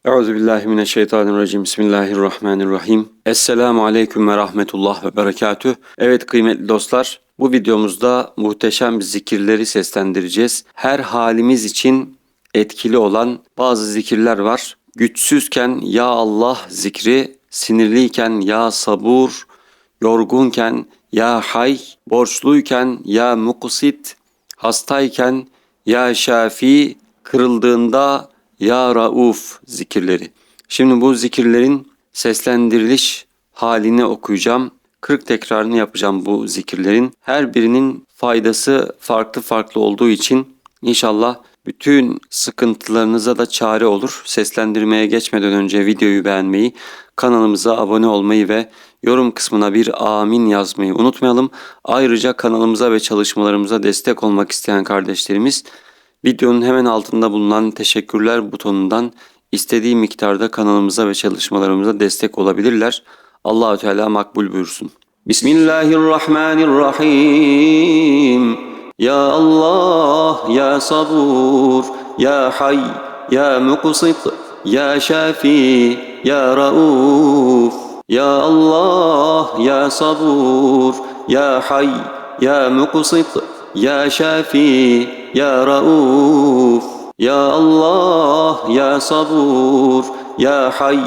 Euzubillahimineşşeytanirracim. Bismillahirrahmanirrahim. Esselamu aleyküm ve rahmetullah ve berekatüh. Evet kıymetli dostlar, bu videomuzda muhteşem zikirleri seslendireceğiz. Her halimiz için etkili olan bazı zikirler var. Güçsüzken ya Allah zikri, sinirliyken ya sabur, yorgunken ya hay, borçluyken ya muksit, hastayken ya şafi, kırıldığında ya Rauf zikirleri. Şimdi bu zikirlerin seslendiriliş halini okuyacağım. 40 tekrarını yapacağım bu zikirlerin. Her birinin faydası farklı farklı olduğu için inşallah bütün sıkıntılarınıza da çare olur. Seslendirmeye geçmeden önce videoyu beğenmeyi, kanalımıza abone olmayı ve yorum kısmına bir amin yazmayı unutmayalım. Ayrıca kanalımıza ve çalışmalarımıza destek olmak isteyen kardeşlerimiz videonun hemen altında bulunan teşekkürler butonundan istediği miktarda kanalımıza ve çalışmalarımıza destek olabilirler. Allah-u Teala makbul buyursun. Bismillahirrahmanirrahim. Ya Allah, ya sabur, ya hay, ya muksit, ya şafi, ya rauf. Ya Allah, ya sabur, ya hay, ya muksit, ya şafi, ya rauf. Ya Allah, ya sabur, ya hay,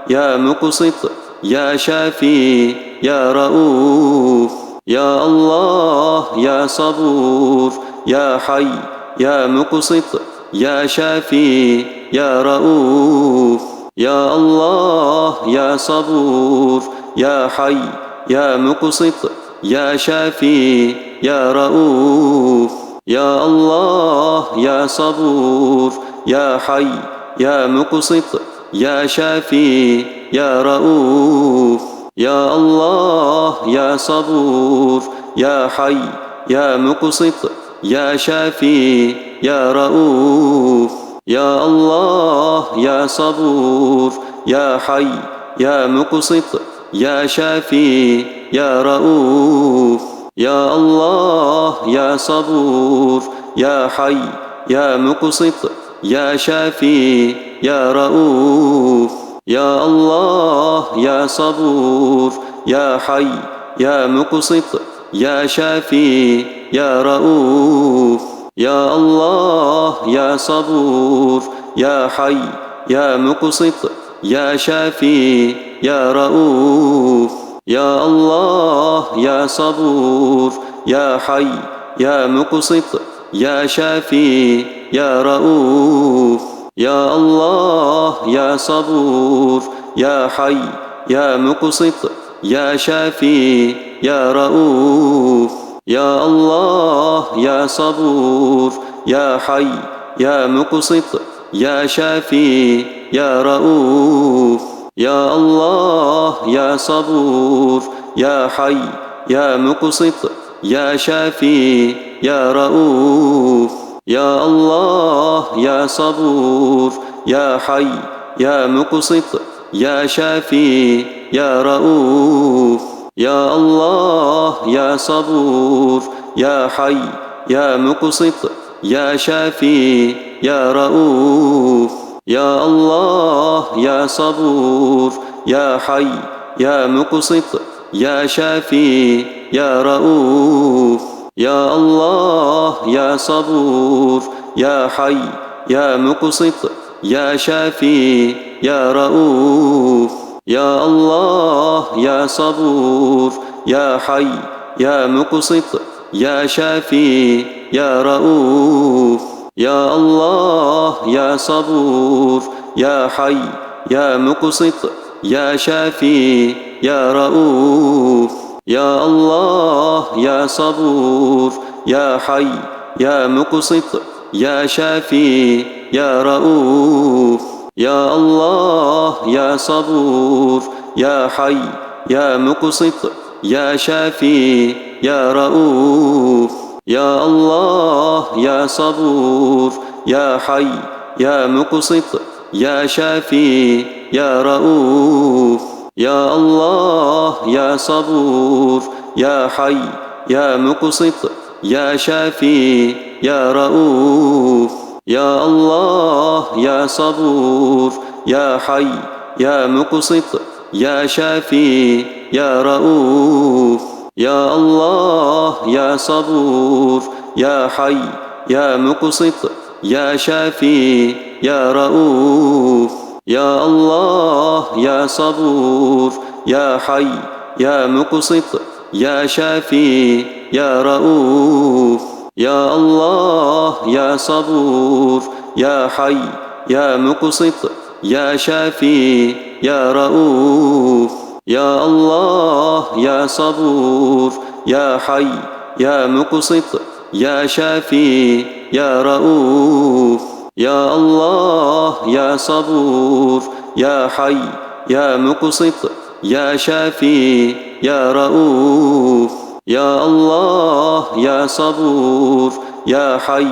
ya muksit, ya şafi, ya rauf. Ya Allah, ya sabur, ya hay, ya muksit, ya şafi, ya rauf. Ya Allah, ya sabur, ya hay, ya muksit, ya şafi, ya rauf. Ya Allah, ya sabur, ya hay, ya muksit, ya şafi, ya rauf. Ya Allah, ya sabur, ya hay, ya muksit, ya şafi, ya rauf. Ya Allah, ya sabur, ya hay, ya muksit, ya şafi, ya rauf. Ya Allah, ya sabur, ya hay, ya muksit, ya şafi, ya rauf. Ya Allah, ya sabur, ya hay, ya muksit, ya şafi, ya rauf. Ya Allah, ya sabur, ya hay, ya muksit, ya şafi, ya rauf. Ya Allah, ya sabur, ya hay, ya muksit, ya şafi, ya rauf. Ya Allah, ya sabur, ya hay, ya muksit, ya şafi, ya rauf. Ya Allah, ya sabur, ya hay, ya muksit, ya şafi, ya rauf. Ya Allah, ya sabur, ya hay, ya muksit, ya şafi, ya rauf. Ya Allah, ya sabur, ya hay, ya muksit, ya şafi, ya rauf. Ya Allah, ya sabur, ya hay, ya muksit, ya şafi, ya rauf. Ya Allah, ya sabur, ya hay, ya muksit, ya şafi, ya rauf. Ya Allah, ya sabur, ya hay, ya muksit, ya şafi, ya rauf. Ya Allah, ya sabur, ya hay, ya muksit, ya şafi, ya rauf. Ya Allah, ya sabur, ya hay, ya muksit, ya şafi, ya rauf. Ya Allah, ya sabur, ya hay, ya muksit, ya şafi, ya rauf. Ya Allah, ya sabur, ya hay, ya muksit, ya şafi, ya rauf. Ya Allah, ya sabur, ya hay, ya muksit, ya şafi, ya rauf. Ya Allah, ya sabur, ya hay, ya muksit, ya şafi, ya rauf. Ya Allah, ya sabur, يا حي يا مقسط يا شافي يا رؤوف. يا الله يا صبور يا حي يا مقسط يا شافي يا رؤوف. يا الله يا صبور يا حي يا مقسط يا شافي يا رؤوف. يا الله يا صبور يا حي يا مقسط يا شافي يا رؤوف. يا الله يا صبور يا حي يا مقسط يا شافي يا رؤوف. يا الله يا صبور يا حي يا مقسط يا شافي يا رؤوف. يا الله يا صبور يا حي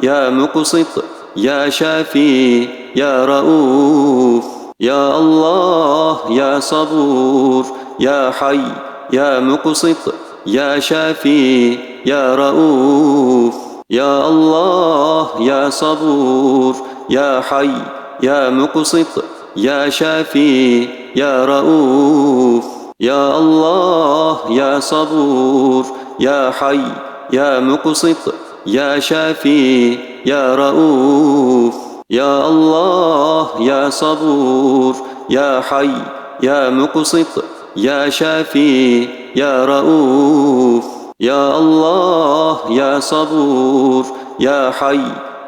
يا مقسط يا شافي يا رؤوف. يا الله يا صبور يا حي يا مقسط يا شافي يا رؤوف. يا الله يا صبور يا حي يا مقسط يا شافي يا رؤوف. يا الله يا صبور يا حي يا مقسط يا شافي يا رؤوف. يا الله يا صبور يا حي يا مقسط يا شافي يا رؤوف. يا الله يا صبور يا حي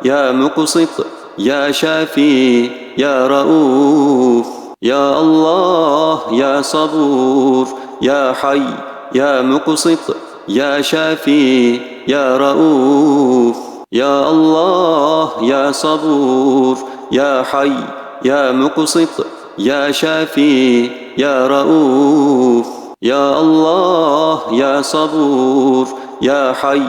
يا مقسط يا شافي يا رؤوف. يا الله يا صبور يا حي يا مقسط يا شافي يا رؤوف. يا الله يا صبور يا حي يا مقسط يا شافي يا رؤوف. يا الله يا صبور يا حي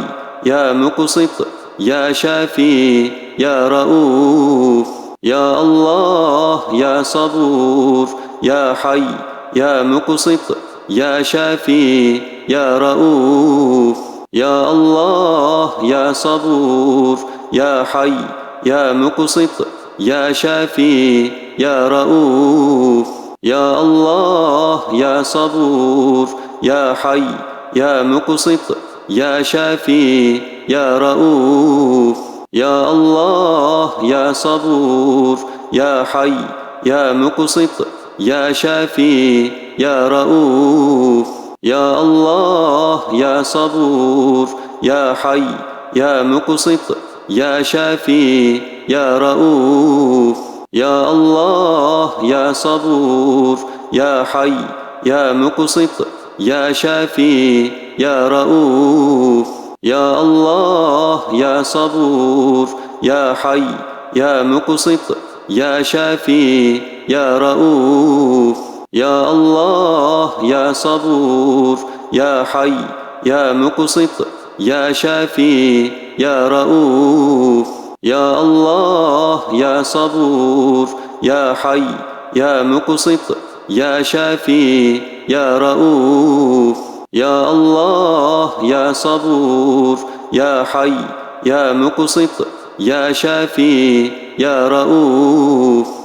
يا مقسط يا شافي يا رؤوف. يا الله يا صبور يا حي يا مقسط يا شافي يا رؤوف. يا الله يا صبور يا حي يا مقسط يا شافي يا رؤوف. يا الله يا صبور يا حي يا مقسط يا شافي يا رؤوف. يا الله يا صبور يا حي يا مقسط يا شافي يا رؤوف. يا الله يا صبور يا حي يا مقسط يا شافي يا رؤوف. يا الله يا صبور يا حي يا مقسط يا شافي يا رؤوف. يا الله يا صبور يا حي يا مقسط يا شافي يا رؤوف. يا الله يا صبور يا حي يا مقسط يا شافي يا رؤوف. يا الله يا صبور يا حي يا مقسط يا شافي يا رؤوف. يا الله يا صبور يا حي يا مقسط يا شافي يا رؤوف.